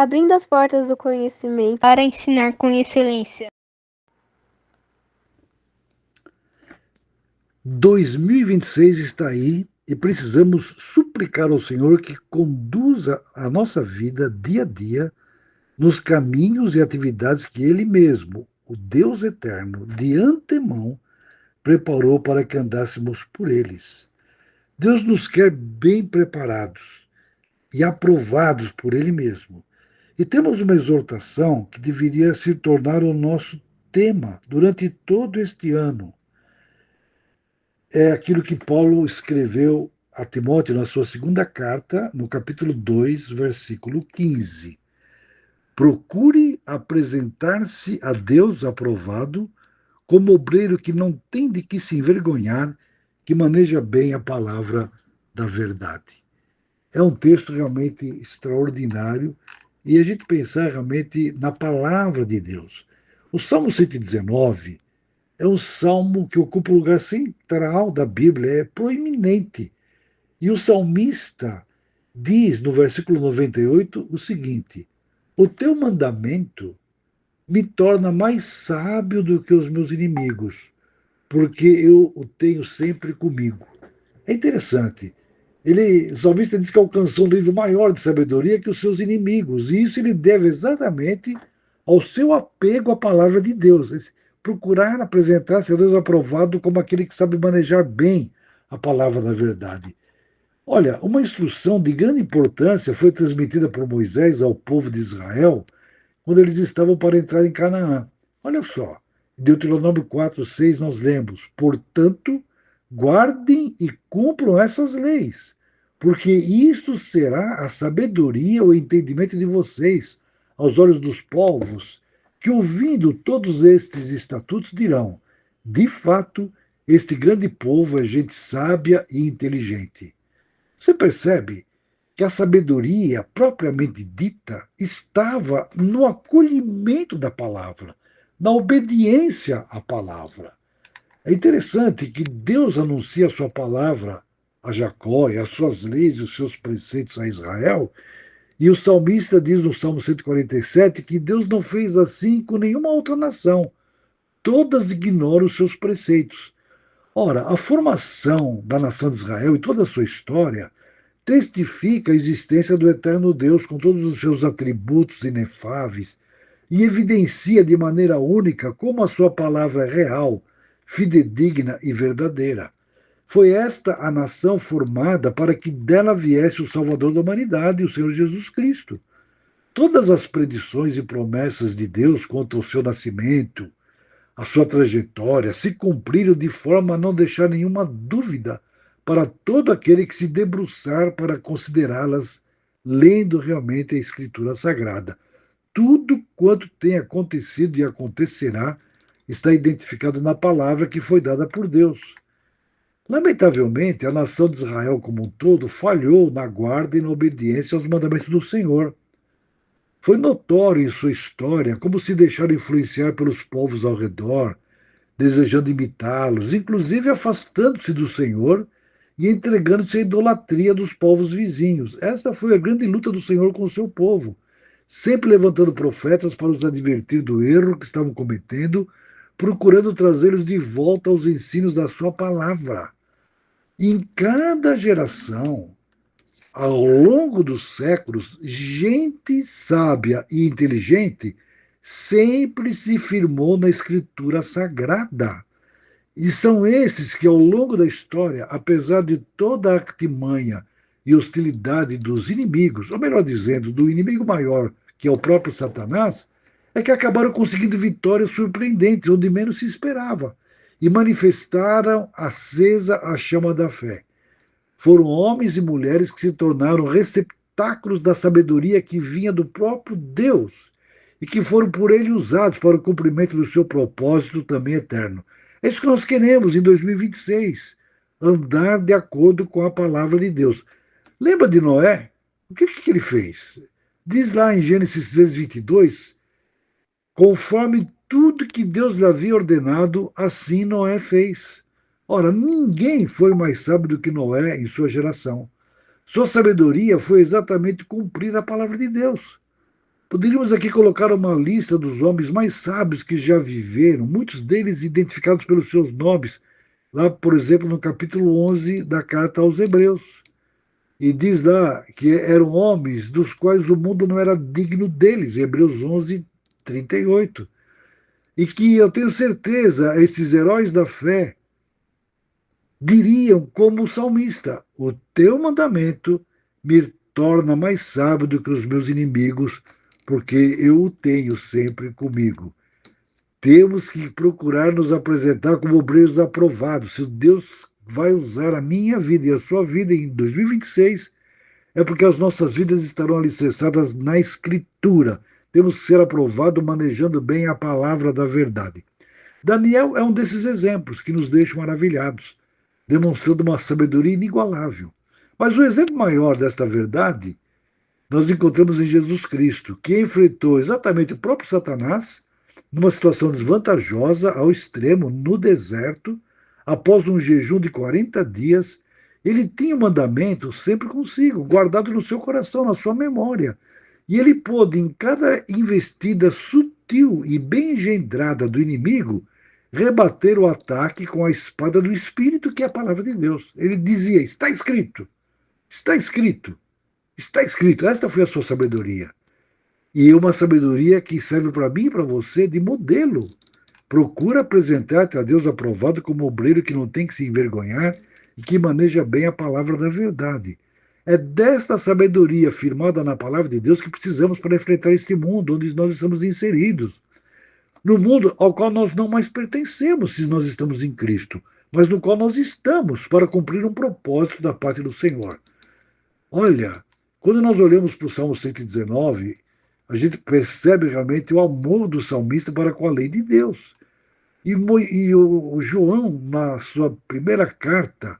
abrindo as portas do conhecimento para ensinar com excelência. 2026 está aí e precisamos suplicar ao Senhor que conduza a nossa vida dia a dia nos caminhos e atividades que Ele mesmo, o Deus eterno, de antemão, preparou para que andássemos por eles. Deus nos quer bem preparados e aprovados por Ele mesmo. E temos uma exortação que deveria se tornar o nosso tema durante todo este ano. É aquilo que Paulo escreveu a Timóteo na sua segunda carta, no capítulo 2, versículo 15. Procure apresentar-se a Deus aprovado, como obreiro que não tem de que se envergonhar, que maneja bem a palavra da verdade. É um texto realmente extraordinário e a gente pensar realmente na palavra de Deus. O Salmo 119 é um salmo que ocupa o lugar central da Bíblia, é proeminente. E o salmista diz no versículo 98 o seguinte: o teu mandamento me torna mais sábio do que os meus inimigos, porque eu o tenho sempre comigo. É interessante. O salmista diz que alcançou um nível maior de sabedoria que os seus inimigos, e isso ele deve exatamente ao seu apego à palavra de Deus. Procurar apresentar-se a Deus aprovado como aquele que sabe manejar bem a palavra da verdade. Olha, uma instrução de grande importância foi transmitida por Moisés ao povo de Israel quando eles estavam para entrar em Canaã. Olha só, em Deuteronômio 4:6 nós lemos: portanto, guardem e cumpram essas leis, porque isto será a sabedoria, o entendimento de vocês, aos olhos dos povos, que ouvindo todos estes estatutos dirão: de fato, este grande povo é gente sábia e inteligente. Você percebe que a sabedoria propriamente dita estava no acolhimento da palavra, na obediência à palavra. É interessante que Deus anuncia a sua palavra a Jacó e as suas leis e os seus preceitos a Israel, e o salmista diz no Salmo 147 que Deus não fez assim com nenhuma outra nação. Todas ignoram os seus preceitos. Ora, a formação da nação de Israel e toda a sua história testifica a existência do eterno Deus com todos os seus atributos inefáveis e evidencia de maneira única como a sua palavra é real, fidedigna e verdadeira. Foi esta a nação formada para que dela viesse o Salvador da humanidade, o Senhor Jesus Cristo. Todas as predições e promessas de Deus quanto ao seu nascimento, a sua trajetória, se cumpriram de forma a não deixar nenhuma dúvida para todo aquele que se debruçar para considerá-las, lendo realmente a Escritura Sagrada. Tudo quanto tem acontecido e acontecerá está identificado na palavra que foi dada por Deus. Lamentavelmente, a nação de Israel como um todo falhou na guarda e na obediência aos mandamentos do Senhor. Foi notório em sua história como se deixaram influenciar pelos povos ao redor, desejando imitá-los, inclusive afastando-se do Senhor e entregando-se à idolatria dos povos vizinhos. Essa foi a grande luta do Senhor com o seu povo, sempre levantando profetas para os advertir do erro que estavam cometendo, procurando trazê-los de volta aos ensinos da sua palavra. E em cada geração, ao longo dos séculos, gente sábia e inteligente sempre se firmou na Escritura Sagrada. E são esses que, ao longo da história, apesar de toda a artimanha e hostilidade dos inimigos, ou melhor dizendo, do inimigo maior, que é o próprio Satanás, é que acabaram conseguindo vitórias surpreendentes, onde menos se esperava, e manifestaram acesa a chama da fé. Foram homens e mulheres que se tornaram receptáculos da sabedoria que vinha do próprio Deus e que foram por ele usados para o cumprimento do seu propósito também eterno. É isso que nós queremos em 2026, andar de acordo com a palavra de Deus. Lembra de Noé? O que ele fez? Diz lá em Gênesis 6:22, conforme tudo que Deus lhe havia ordenado, assim Noé fez. Ora, ninguém foi mais sábio do que Noé em sua geração. Sua sabedoria foi exatamente cumprir a palavra de Deus. Poderíamos aqui colocar uma lista dos homens mais sábios que já viveram, muitos deles identificados pelos seus nomes, lá, por exemplo, no capítulo 11 da carta aos Hebreus. E diz lá que eram homens dos quais o mundo não era digno deles, Hebreus 11, 38. E que eu tenho certeza, esses heróis da fé diriam como o salmista: o teu mandamento me torna mais sábio do que os meus inimigos, porque eu o tenho sempre comigo. Temos que procurar nos apresentar como obreiros aprovados. Se Deus vai usar a minha vida e a sua vida em 2026, é porque as nossas vidas estarão alicerçadas na Escritura. Temos que ser aprovados manejando bem a palavra da verdade. Daniel é um desses exemplos que nos deixam maravilhados, demonstrando uma sabedoria inigualável. Mas o exemplo maior desta verdade nós encontramos em Jesus Cristo, que enfrentou exatamente o próprio Satanás numa situação desvantajosa ao extremo no deserto, após um jejum de 40 dias. Ele tinha o mandamento sempre consigo, guardado no seu coração, na sua memória. E ele pôde, em cada investida sutil e bem engendrada do inimigo, rebater o ataque com a espada do Espírito, que é a palavra de Deus. Ele dizia: está escrito, está escrito, está escrito. Esta foi a sua sabedoria. E uma sabedoria que serve para mim e para você de modelo. Procura apresentar-te a Deus aprovado como obreiro que não tem que se envergonhar e que maneja bem a palavra da verdade. É desta sabedoria firmada na palavra de Deus que precisamos para enfrentar este mundo onde nós estamos inseridos. No mundo ao qual nós não mais pertencemos se nós estamos em Cristo, mas no qual nós estamos para cumprir um propósito da parte do Senhor. Olha, quando nós olhamos para o Salmo 119, a gente percebe realmente o amor do salmista para com a lei de Deus. E o João, na sua primeira carta,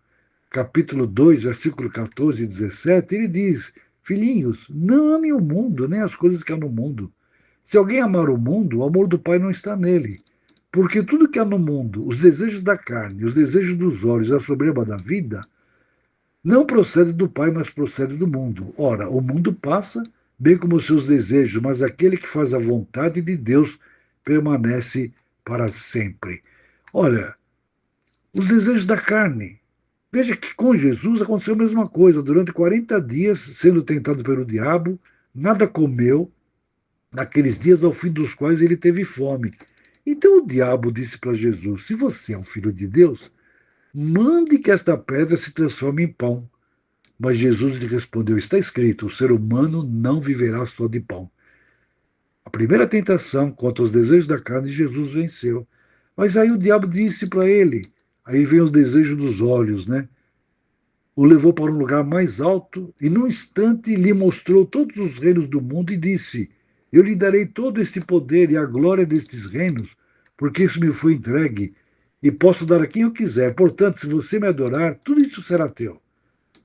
capítulo 2, versículo 14 e 17, ele diz: filhinhos, não amem o mundo, nem as coisas que há no mundo. Se alguém amar o mundo, o amor do Pai não está nele. Porque tudo que há no mundo, os desejos da carne, os desejos dos olhos, a soberba da vida, não procede do Pai, mas procede do mundo. Ora, o mundo passa, bem como os seus desejos, mas aquele que faz a vontade de Deus permanece para sempre. Olha, os desejos da carne. Veja que com Jesus aconteceu a mesma coisa. Durante 40 dias, sendo tentado pelo diabo, nada comeu, naqueles dias ao fim dos quais ele teve fome. Então o diabo disse para Jesus: se você é um filho de Deus, mande que esta pedra se transforme em pão. Mas Jesus lhe respondeu: está escrito, o ser humano não viverá só de pão. A primeira tentação contra os desejos da carne, Jesus venceu. Mas aí o diabo disse para ele, aí vem os desejos dos olhos, né? O levou para um lugar mais alto e, num instante, lhe mostrou todos os reinos do mundo e disse: eu lhe darei todo este poder e a glória destes reinos, porque isso me foi entregue e posso dar a quem eu quiser. Portanto, se você me adorar, tudo isso será teu.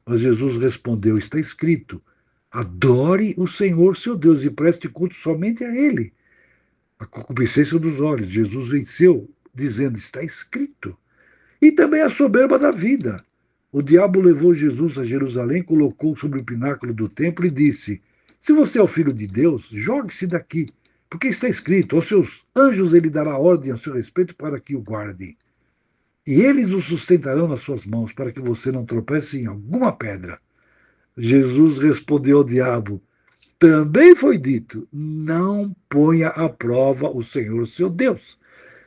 Mas Jesus respondeu: está escrito, adore o Senhor seu Deus e preste culto somente a Ele. A concupiscência dos olhos, Jesus venceu, dizendo: está escrito. E também a soberba da vida. O diabo levou Jesus a Jerusalém, colocou sobre o pináculo do templo e disse: se você é o filho de Deus, jogue-se daqui, porque está escrito, aos seus anjos ele dará ordem a seu respeito para que o guardem. E eles o sustentarão nas suas mãos, para que você não tropece em alguma pedra. Jesus respondeu ao diabo: também foi dito, não ponha à prova o Senhor seu Deus.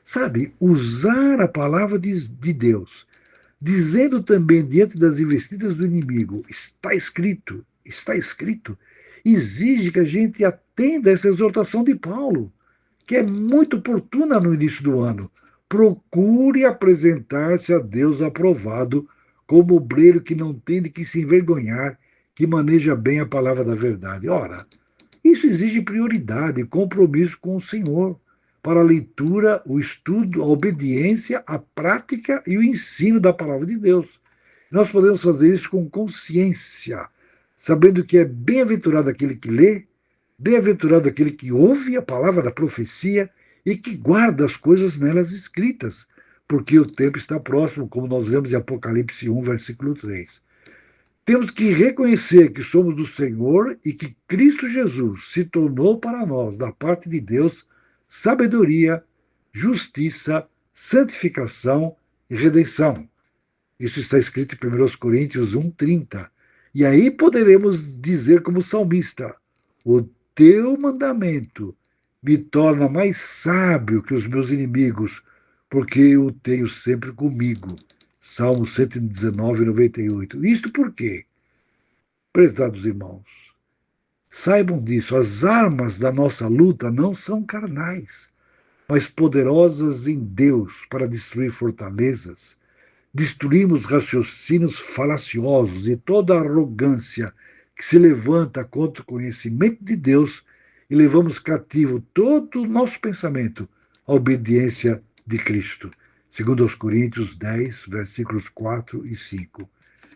Sabe, usar a palavra de Deus, dizendo também diante das investidas do inimigo: está escrito, exige que a gente atenda essa exortação de Paulo, que é muito oportuna no início do ano. Procure apresentar-se a Deus aprovado, como obreiro que não tem de que se envergonhar, que maneja bem a palavra da verdade. Ora, isso exige prioridade, compromisso com o Senhor, para a leitura, o estudo, a obediência, a prática e o ensino da palavra de Deus. Nós podemos fazer isso com consciência, sabendo que é bem-aventurado aquele que lê, bem-aventurado aquele que ouve a palavra da profecia e que guarda as coisas nelas escritas, porque o tempo está próximo, como nós vemos em Apocalipse 1, versículo 3. Temos que reconhecer que somos do Senhor e que Cristo Jesus se tornou para nós, da parte de Deus, sabedoria, justiça, santificação e redenção. Isso está escrito em 1 Coríntios 1,30. E aí poderemos dizer como salmista: o teu mandamento me torna mais sábio que os meus inimigos, porque eu o tenho sempre comigo. Salmo 119, 98. Isto por quê? Prezados irmãos, saibam disso, as armas da nossa luta não são carnais, mas poderosas em Deus para destruir fortalezas. Destruímos raciocínios falaciosos e toda arrogância que se levanta contra o conhecimento de Deus e levamos cativo todo o nosso pensamento à obediência de Cristo. Segundo aos Coríntios 10, versículos 4 e 5.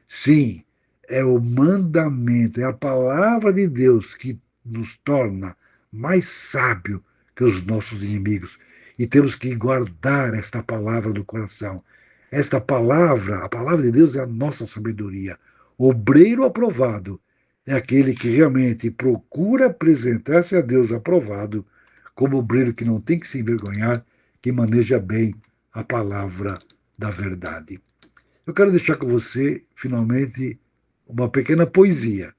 Sim, é o mandamento, é a palavra de Deus que nos torna mais sábio que os nossos inimigos. E temos que guardar esta palavra do coração. Esta palavra, a palavra de Deus é a nossa sabedoria. O obreiro aprovado é aquele que realmente procura apresentar-se a Deus aprovado, como obreiro que não tem que se envergonhar, que maneja bem a palavra da verdade. Eu quero deixar com você, finalmente, uma pequena poesia.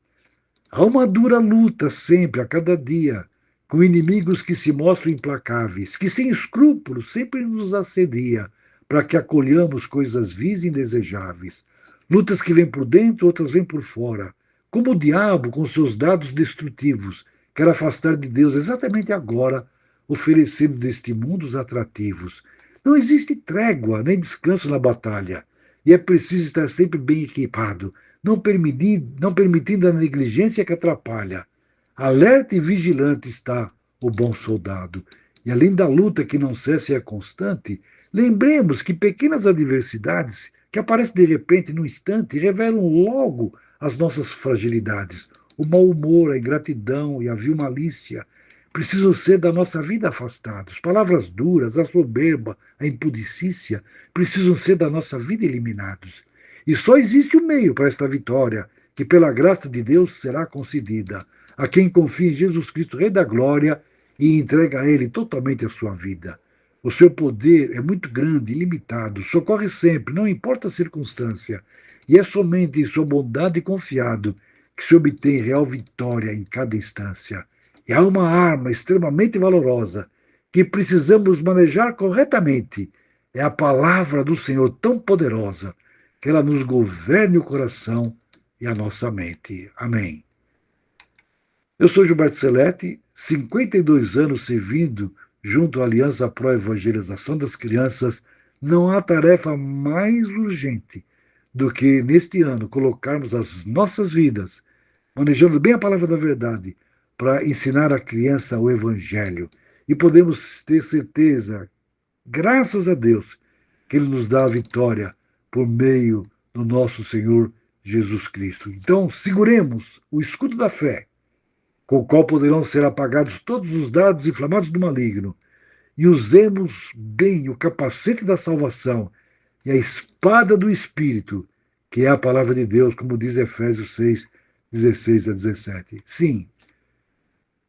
Há uma dura luta sempre, a cada dia, com inimigos que se mostram implacáveis, que sem escrúpulos sempre nos assedia, para que acolhamos coisas vis e indesejáveis. Lutas que vêm por dentro, outras vêm por fora. Como o diabo, com seus dados destrutivos, quer afastar de Deus exatamente agora, oferecendo deste mundo os atrativos. Não existe trégua nem descanso na batalha, e é preciso estar sempre bem equipado, não permitindo a negligência que atrapalha. Alerta e vigilante está o bom soldado. E além da luta que não cessa e é constante, lembremos que pequenas adversidades que aparecem de repente no instante revelam logo as nossas fragilidades. O mau humor, a ingratidão e a vil malícia precisam ser da nossa vida afastados. Palavras duras, a soberba, a impudicícia precisam ser da nossa vida eliminados. E só existe um meio para esta vitória, que pela graça de Deus será concedida a quem confia em Jesus Cristo, Rei da Glória, e entrega a Ele totalmente a sua vida. O seu poder é muito grande, ilimitado, socorre sempre, não importa a circunstância, e é somente em sua bondade confiado que se obtém real vitória em cada instância. E há uma arma extremamente valorosa que precisamos manejar corretamente. É a palavra do Senhor tão poderosa que ela nos governe o coração e a nossa mente. Amém. Eu sou Gilberto Celete, 52 anos servindo junto à Aliança Pro Evangelização das Crianças. Não há tarefa mais urgente do que, neste ano, colocarmos as nossas vidas, manejando bem a palavra da verdade, para ensinar a criança o Evangelho. E podemos ter certeza, graças a Deus, que Ele nos dá a vitória por meio do nosso Senhor Jesus Cristo. Então, seguremos o escudo da fé, com o qual poderão ser apagados todos os dardos inflamados do maligno, e usemos bem o capacete da salvação e a espada do Espírito, que é a palavra de Deus, como diz Efésios 6, 16 a 17. Sim,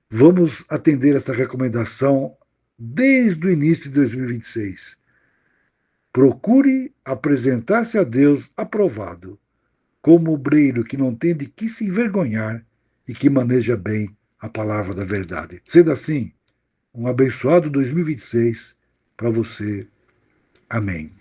vamos atender essa recomendação desde o início de 2026. Procure apresentar-se a Deus aprovado, como obreiro que não tem de que se envergonhar e que maneja bem a palavra da verdade. Sendo assim, um abençoado 2026 para você. Amém.